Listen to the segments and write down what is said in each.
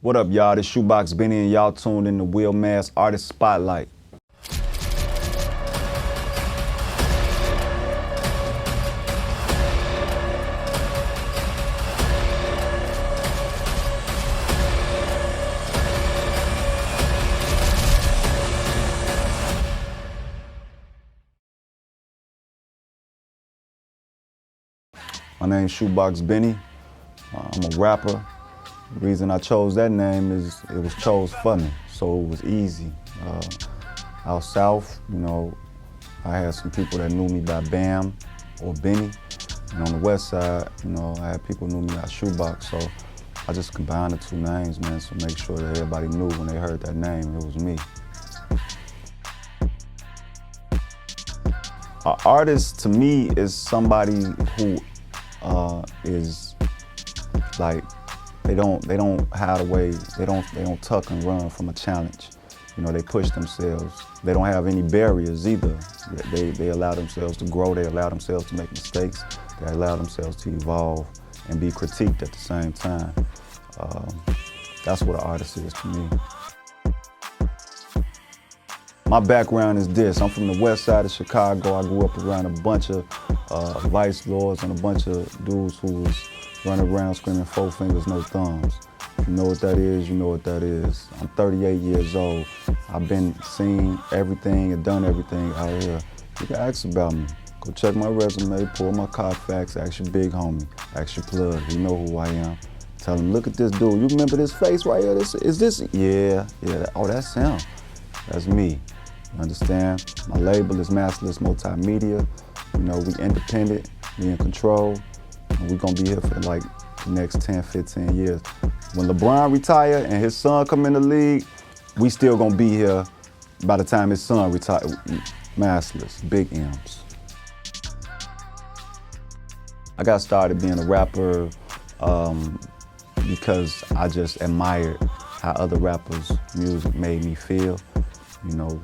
What up, y'all? This Shoebox Benny, and y'all tuned in to Wheel Mass Artist Spotlight. My name's Shoebox Benny. I'm a rapper. The reason I chose that name is it was chose for me, so it was easy. Out south, I had some people that knew me by Bam or Benny, and on the west side, I had people who knew me by Shoebox, so I just combined the two names, man, so make sure that everybody knew when they heard that name, it was me. An artist, to me, is somebody who is like, they don't hide away, they don't tuck and run from a challenge. They push themselves. They don't have any barriers either. They allow themselves to grow, they allow themselves to make mistakes, they allow themselves to evolve and be critiqued at the same time. That's what an artist is to me. My background is this. I'm from the west side of Chicago. I grew up around a bunch of vice lords and a bunch of dudes who was running around screaming 4 fingers, no thumbs. If you know what that is, you know what that is. I'm 38 years old. I've been seen everything and done everything out here. You can ask about me. Go check my resume, pull my Carfax, ask your big homie, ask your plug. You know who I am. Tell him, look at this dude. You remember this face right here? Is this? Yeah. Oh, that's him. That's me. You understand? My label is Masterless Multimedia. We independent, we in control, and we gonna be here for like the next 10, 15 years. When LeBron retire and his son come in the league, we still gonna be here by the time his son retire. Masterless, big M's. I got started being a rapper because I just admired how other rappers' music made me feel. I'm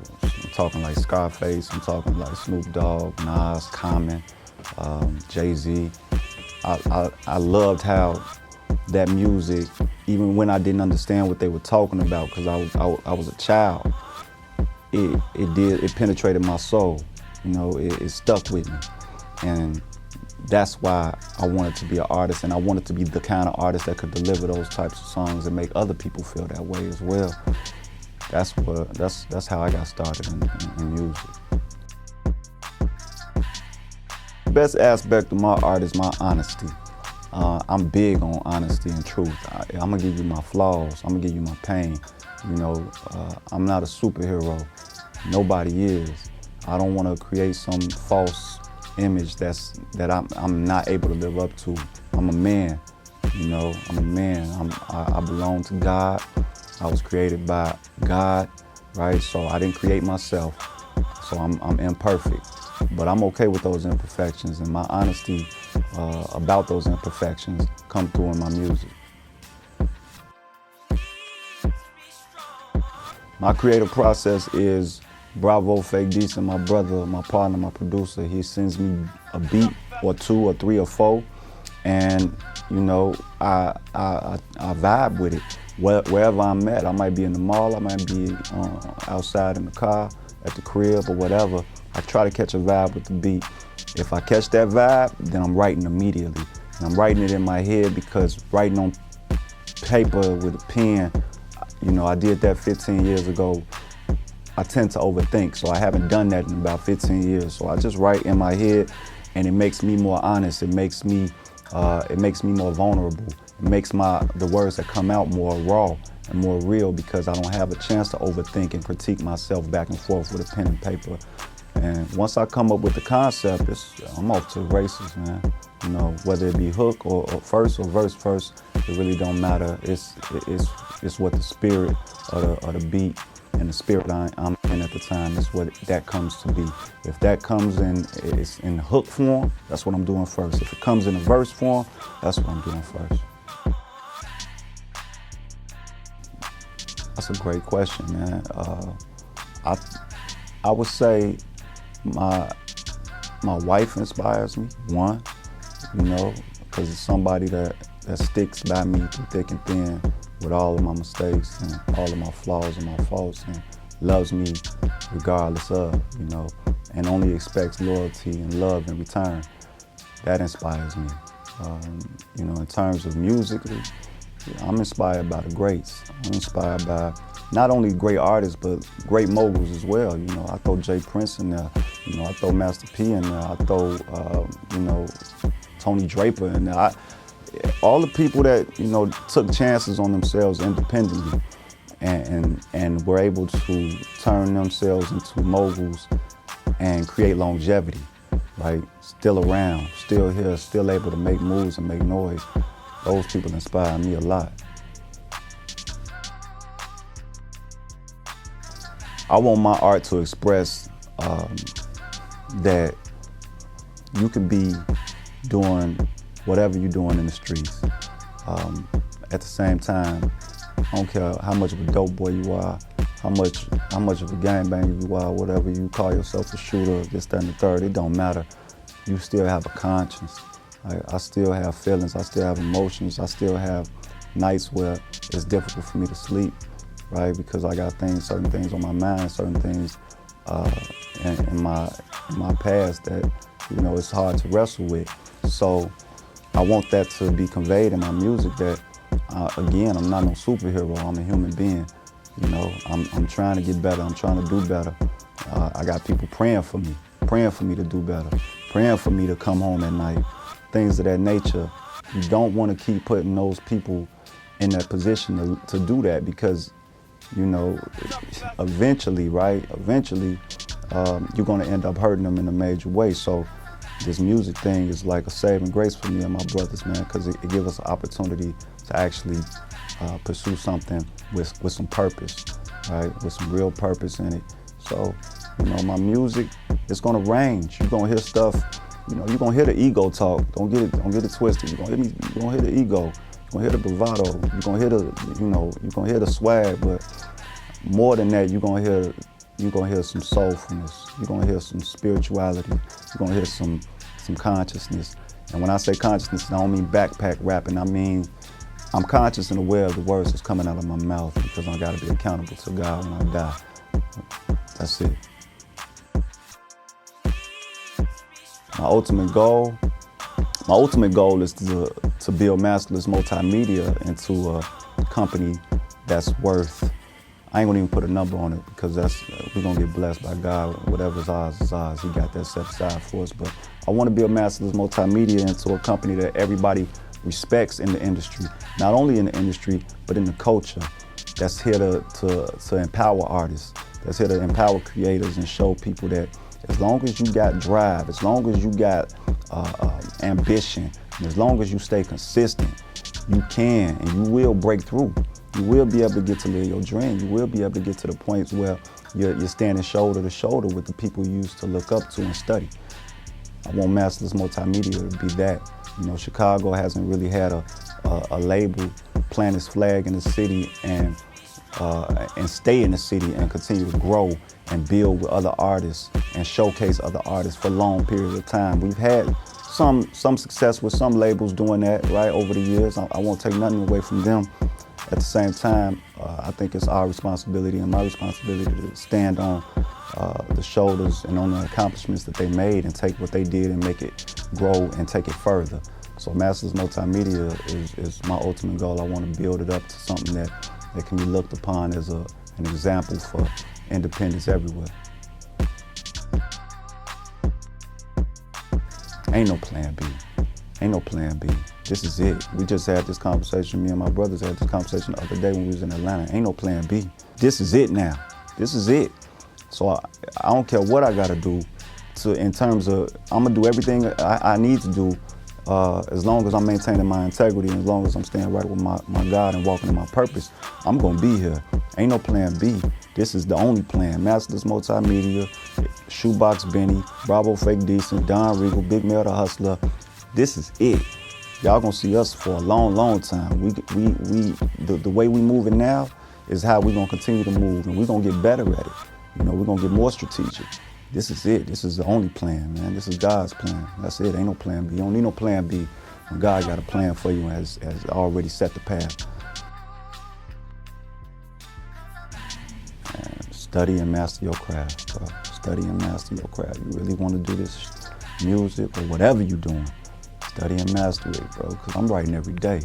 talking like Scarface, I'm talking like Snoop Dogg, Nas, Common, Jay-Z. I loved how that music, even when I didn't understand what they were talking about, because I was a child, it penetrated my soul. It stuck with me. And that's why I wanted to be an artist, and I wanted to be the kind of artist that could deliver those types of songs and make other people feel that way as well. That's how I got started in music. The best aspect of my art is my honesty. I'm big on honesty and truth. I'm gonna give you my flaws. I'm gonna give you my pain. I'm not a superhero. Nobody is. I don't want to create some false image that I'm not able to live up to. I'm a man. I'm a man. I belong to God. I was created by God, right? So I didn't create myself. So I'm imperfect. But I'm okay with those imperfections, and my honesty about those imperfections come through in my music. My creative process is Bravo, Fake Decent, my brother, my partner, my producer. He sends me a beat or 2 or 3 or 4, and I vibe with it. Wherever I'm at, I might be in the mall, I might be outside in the car, at the crib or whatever. I try to catch a vibe with the beat. If I catch that vibe, then I'm writing immediately. And I'm writing it in my head because writing on paper with a pen, I did that 15 years ago. I tend to overthink, so I haven't done that in about 15 years. So I just write in my head, and it makes me more honest. It makes me more vulnerable. It makes the words that come out more raw and more real because I don't have a chance to overthink and critique myself back and forth with a pen and paper. And once I come up with the concept, I'm off to the races, man. Whether it be hook or verse first, it really don't matter. It's what the spirit of the beat and the spirit I'm in at the time is what that comes to be. If that comes it's in hook form, that's what I'm doing first. If it comes in a verse form, that's what I'm doing first. That's a great question, man. I would say my wife inspires me, one, because it's somebody that sticks by me through thick and thin, with all of my mistakes and all of my flaws and my faults, and loves me regardless of, and only expects loyalty and love in return. That inspires me. In terms of musically, I'm inspired by the greats. I'm inspired by not only great artists, but great moguls as well. I throw Jay Prince in there. I throw Master P in there. I throw, Tony Draper in there. All the people that, took chances on themselves independently and were able to turn themselves into moguls and create longevity, right? Still around, still here, still able to make moves and make noise. Those people inspire me a lot. I want my art to express that you can be doing whatever you're doing in the streets. At the same time, I don't care how much of a dope boy you are, how much of a gangbanger you are, whatever you call yourself, a shooter, this, that, and the third, it don't matter. You still have a conscience. I still have feelings, I still have emotions, I still have nights where it's difficult for me to sleep, right? Because I got certain things on my mind, certain things in my past that, it's hard to wrestle with. So I want that to be conveyed in my music that, again, I'm not no superhero, I'm a human being. I'm trying to get better, I'm trying to do better. I got people praying for me to do better, praying for me to come home at night, things of that nature. You don't want to keep putting those people in that position to do that because, eventually, right? Eventually, you're going to end up hurting them in a major way. So this music thing is like a saving grace for me and my brothers, man, because it gives us an opportunity to actually pursue something with some purpose, right? With some real purpose in it. So, my music, it's gonna range. You're gonna hear stuff, you're gonna hear the ego talk. Don't get it twisted. You're gonna hear the ego. You're gonna hear the bravado. You're gonna hear you're gonna hear the swag. But more than that, you're gonna hear some soulfulness. You're gonna hear some spirituality. You're gonna hear some consciousness. And when I say consciousness, I don't mean backpack rapping. I mean, I'm conscious and aware of the words that's coming out of my mouth because I gotta be accountable to God when I die. That's it. My ultimate goal is to build Masterless Multimedia into a company that's worth, I ain't gonna even put a number on it because we're gonna get blessed by God. Whatever's ours is ours. He got that set aside for us. But I wanna build Masterless Multimedia into a company that everybody respects in the industry. Not only in the industry, but in the culture. That's here to empower artists. That's here to empower creators and show people that as long as you got drive, as long as you got ambition, and as long as you stay consistent, you can and you will break through. You will be able to get to live your dream. You will be able to get to the points where you're standing shoulder to shoulder with the people you used to look up to and study. I want Masterless Multimedia to be that. Chicago hasn't really had a label plant its flag in the city and stay in the city and continue to grow and build with other artists and showcase other artists for long periods of time. We've had some success with some labels doing that, right, over the years. I won't take nothing away from them. At the same time, I think it's our responsibility and my responsibility to stand on the shoulders and on the accomplishments that they made and take what they did and make it grow and take it further. So Masters Multimedia is my ultimate goal. I want to build it up to something that can be looked upon as an example for independence everywhere. Ain't no plan B. Ain't no plan B. This is it. We just had this conversation, me and my brothers had this conversation the other day when we was in Atlanta. Ain't no plan B. This is it now. This is it. So I don't care what I gotta do in terms of, I'm gonna do everything I need to do as long as I'm maintaining my integrity and as long as I'm staying right with my God and walking in my purpose. I'm gonna be here. Ain't no plan B. This is the only plan. Masterless Multimedia, Shoebox Benny, Bravo Fake Decent, Don Regal, Big Mel the Hustler. This is it. Y'all gonna see us for a long, long time. The way we moving now is how we gonna continue to move, and we gonna get better at it. We're gonna get more strategic. This is it. This is the only plan, man. This is God's plan. That's it. Ain't no plan B. You don't need no plan B when God got a plan for you and has already set the path. study and master your craft, bro. Study and master your craft. You really want to do this music or whatever you're doing, study and master it, bro, because I'm writing every day.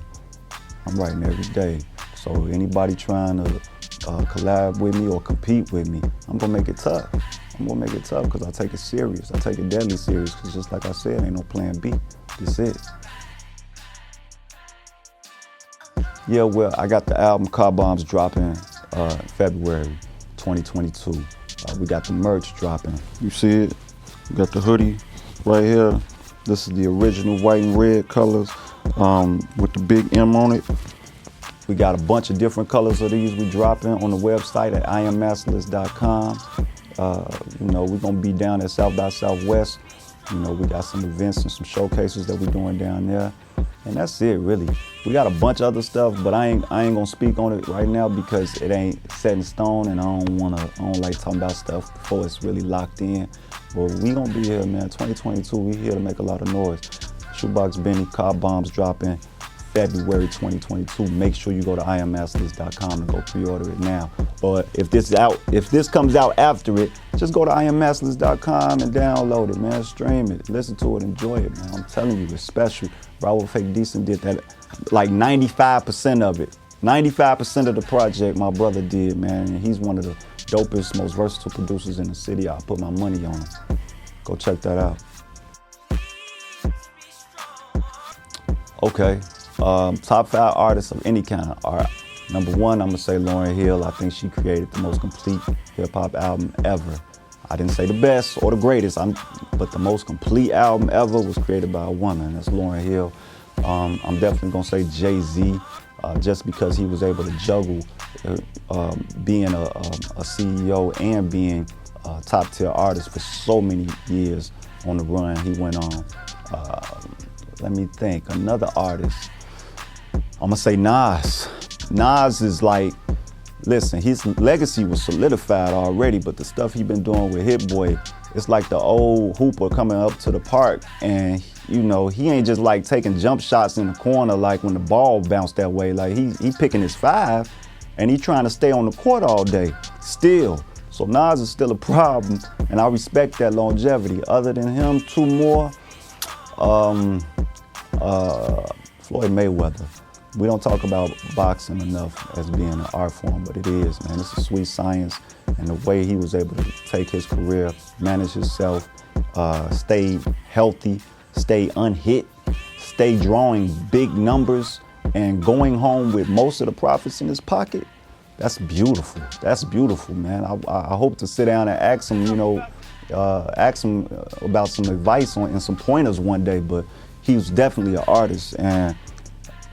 I'm writing every day. So anybody trying to collab with me or compete with me, I'm gonna make it tough. I'm gonna make it tough because I take it serious. I take it deadly serious because just like I said, ain't no plan B. This it. Yeah, well, I got the album Car Bombs dropping February 2022. We got the merch dropping. You see it? We got the hoodie right here. This is the original white and red colors with the big M on it. We got a bunch of different colors of these we dropping on the website at iammasterless.com. You know, we're gonna be down at South by Southwest. You know, we got some events and some showcases that we're doing down there. And that's it, really. We got a bunch of other stuff, but I ain't gonna speak on it right now because it ain't set in stone, and I don't like talking about stuff before it's really locked in. But we gonna be here, man. 2022, we here to make a lot of noise. Shoebox Benny, Car Bombs dropping February 2022. Make sure you go to iammasterless.com and go pre-order it now. Or if this comes out after it, just go to iammasterless.com and download it, man. Stream it, listen to it, enjoy it, man. I'm telling you, it's special. Bravo Fake Decent did that, like 95% of it. 95% of the project my brother did, man. And he's one of the dopest, most versatile producers in the city. I put my money on him. Go check that out. Okay, top 5 artists of any kind of art. Number 1, I'm gonna say Lauryn Hill. I think she created the most complete hip hop album ever. I didn't say the best or the greatest, but the most complete album ever was created by a woman. That's Lauryn Hill. I'm definitely gonna say Jay-Z, just because he was able to juggle being a CEO and being a top tier artist for so many years on the run he went on. Let me think, another artist. I'm gonna say Nas. Nas is like, listen, his legacy was solidified already, but the stuff he been doing with Hit Boy, it's like the old hooper coming up to the park, and you know, he ain't just like taking jump shots in the corner like when the ball bounced that way. Like he picking his 5, and he trying to stay on the court all day, still. So Nas is still a problem, and I respect that longevity. Other than him, 2 more, Floyd Mayweather. We don't talk about boxing enough as being an art form, but it is, man. It's a sweet science, and the way he was able to take his career, manage himself, stay healthy, stay unhit, stay drawing big numbers, and going home with most of the profits in his pocket, that's beautiful. That's beautiful, man. I hope to sit down and ask him, you know, ask him about some advice and some pointers one day, but he was definitely an artist. And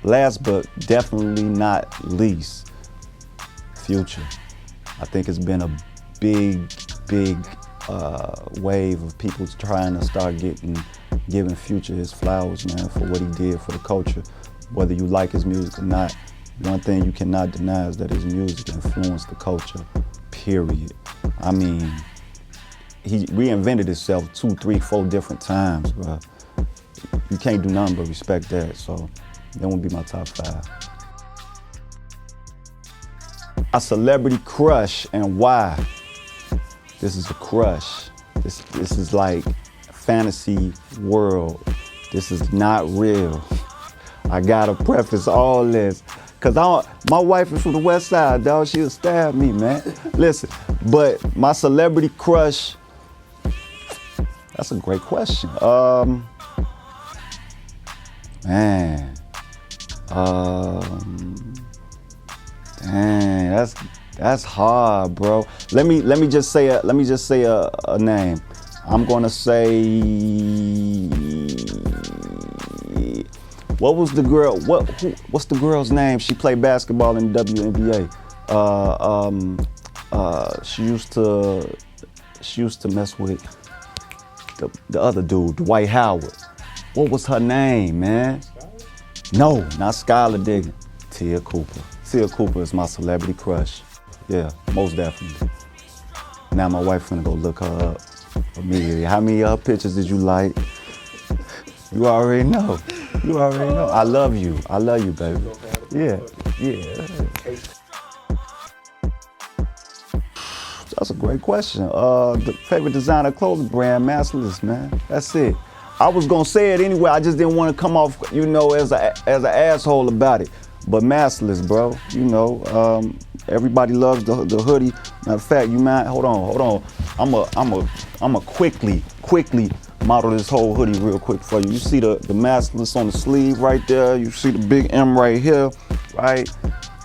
last but definitely not least, Future. I think it's been a big wave of people trying to start giving Future his flowers, man, for what he did for the culture. Whether you like his music or not, one thing you cannot deny is that his music influenced the culture, period. I mean, he reinvented himself 2, 3, 4 different times, bro. You can't do nothing but respect that, so that would be my top 5. A celebrity crush and why. This is a crush. This is like fantasy world. This is not real. I gotta preface all this, cause my wife is from the West Side, dog. She'll stab me, man. Listen, but my celebrity crush, that's a great question. Man. Dang, that's hard, bro. Let me just say a name. I'm gonna say, what was the girl? What's the girl's name? She played basketball in the WNBA. She used to mess with the other dude, Dwight Howard. What was her name, man? No, not Skylar Diggins. Tia Cooper. Tia Cooper is my celebrity crush. Yeah, most definitely. Now my wife finna go look her up immediately. How many of her pictures did you like? You already know. You already know. I love you. I love you, baby. Yeah, yeah. That's a great question. The favorite designer clothing brand, Massless, man. That's it. I was gonna say it anyway. I just didn't want to come off, as an asshole about it. But Massless, bro. Everybody loves the hoodie. Matter of fact, you mind? Hold on. I'ma quickly model this whole hoodie real quick for you. You see the Massless on the sleeve right there. You see the big M right here, right?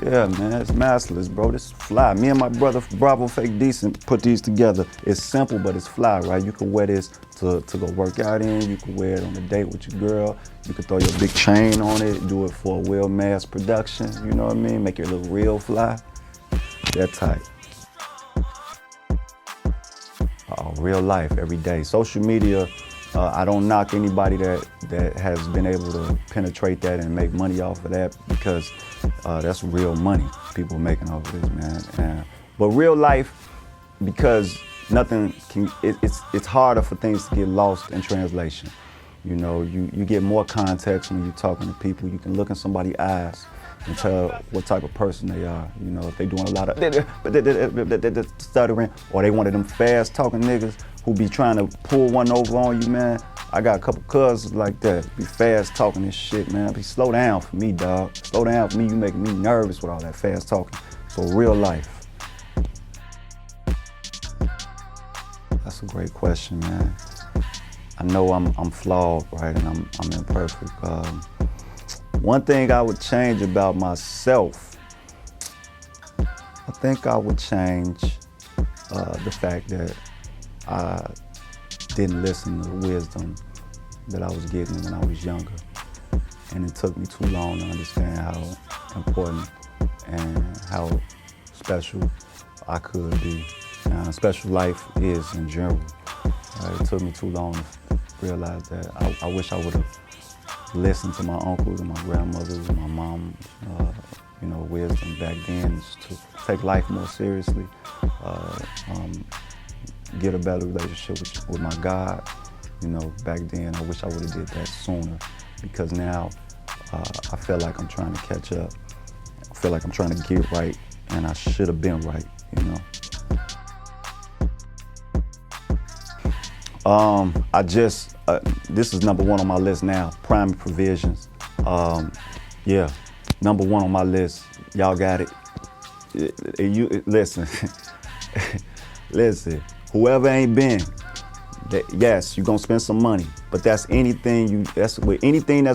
Yeah, man, it's Massless, bro. This is fly. Me and my brother, Bravo Fake Decent, put these together. It's simple, but it's fly, right? You can wear this to go work out in. You can wear it on a date with your girl. You can throw your big chain on it, do it for a real mass production. You know what I mean? Make it look real fly. That tight. Real life, every day. Social media, I don't knock anybody that has been able to penetrate that and make money off of that, because that's real money people making off of this, man. But real life, because nothing can, it's harder for things to get lost in translation. You get more context when you're talking to people. You can look in somebody's eyes and tell what type of person they are. If they doing a lot of stuttering, or they one of them fast talking niggas who be trying to pull one over on you, man. I got a couple cousins like that, be fast talking and shit, man. Be slow down for me, dog. Slow down for me, you making me nervous with all that fast talking. So real life. That's a great question, man. I know I'm flawed, right, and I'm imperfect. One thing I would change about myself, I think I would change the fact that I didn't listen to the wisdom that I was getting when I was younger. And it took me too long to understand how important and how special I could be. Special life is in general. It took me too long to realize that. I wish I would have listened to my uncles and my grandmothers and my mom, wisdom back then, to take life more seriously, get a better relationship with my God. Back then, I wish I would have did that sooner, because now I feel like I'm trying to catch up. I feel like I'm trying to get right, and I should have been right, this is number one on my list now, primary provisions. Yeah, number one on my list. Y'all got it. Listen, listen, whoever ain't been, yes, you're gonna spend some money, but that's anything that's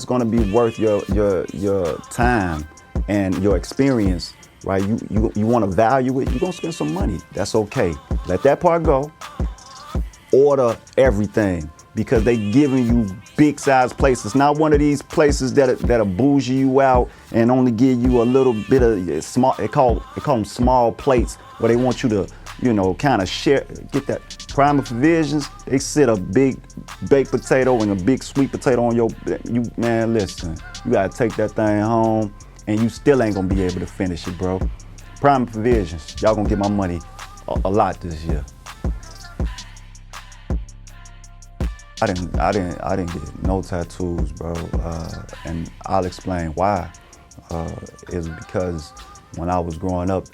gonna be worth your time and your experience, right? You wanna value it, you're gonna spend some money. That's okay. Let that part go. Order everything, because they giving you big size places. Not one of these places that'll bougie you out and only give you a little bit of small. They call them small plates, where they want you to, kind of share. Get that primary provisions. They sit a big baked potato and a big sweet potato on man. Listen, you gotta take that thing home, and you still ain't gonna be able to finish it, bro. Primary provisions. Y'all gonna get my money a lot this year. I didn't get no tattoos, bro, and I'll explain why. It's because when I was growing up,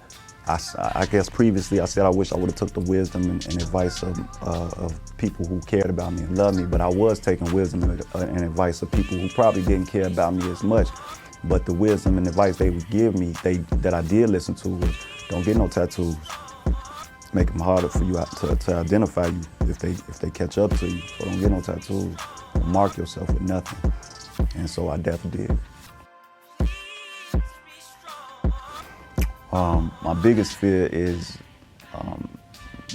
I guess previously I said I wish I would have took the wisdom and advice of people who cared about me and loved me, but I was taking wisdom and advice of people who probably didn't care about me as much. But the wisdom and advice they would give me, that I did listen to, was don't get no tattoos. Make them harder for you to identify you if they catch up to you. So don't get no tattoos. Don't mark yourself with nothing. And so I definitely did. My biggest fear is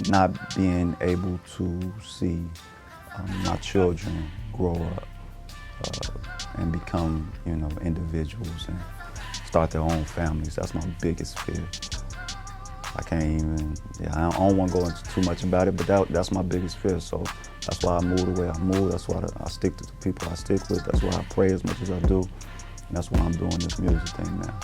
not being able to see my children grow up and become, individuals and start their own families. That's my biggest fear. I can't even, I don't want to go into too much about it, but that's my biggest fear. So that's why I move the way I move. That's why I stick to the people I stick with. That's why I pray as much as I do. And that's why I'm doing this music thing now.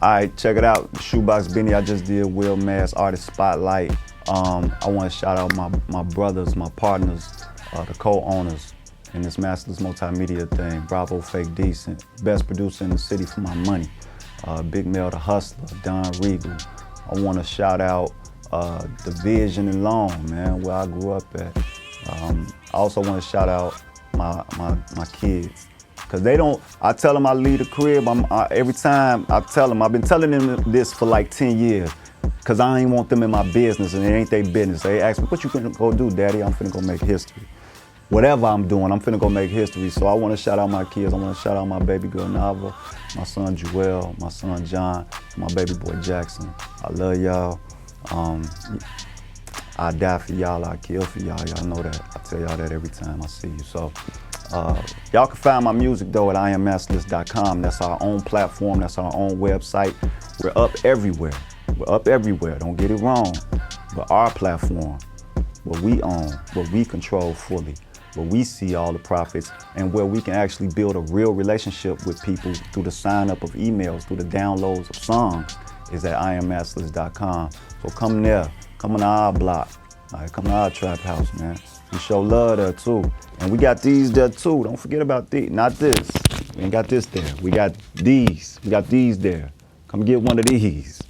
All right, check it out. Shoebox Benny, I just did Will Mass Artist Spotlight. I want to shout out my brothers, my partners, the co-owners in this Massless multimedia thing. Bravo Fake Decent, best producer in the city for my money. Big Mel the Hustler, Don Regal. I want to shout out Division and Long, man, where I grew up at. I also want to shout out my kids. Cause they don't, I tell them I leave the crib, every time I tell them, I've been telling them this for like 10 years. Cause I ain't want them in my business and it ain't their business. They ask me, what you finna go do, Daddy? I'm finna go make history. Whatever I'm doing, I'm finna go make history. So I wanna shout out my kids. I wanna shout out my baby girl, Nava, my son, Joel, my son, John, my baby boy, Jackson. I love y'all. I die for y'all, I kill for y'all. Y'all know that. I tell y'all that every time I see you. So y'all can find my music though at IamMasterless.com. That's our own platform, that's our own website. We're up everywhere. We're up everywhere, don't get it wrong. But our platform, what we own, what we control fully, where we see all the profits and where we can actually build a real relationship with people through the sign up of emails, through the downloads of songs, is at IamMasterless.com. So come there, come on our block, all right, come to our trap house, man. We show love there too. And we got these there too, don't forget about these, not this. We ain't got this there, we got these there. Come get one of these.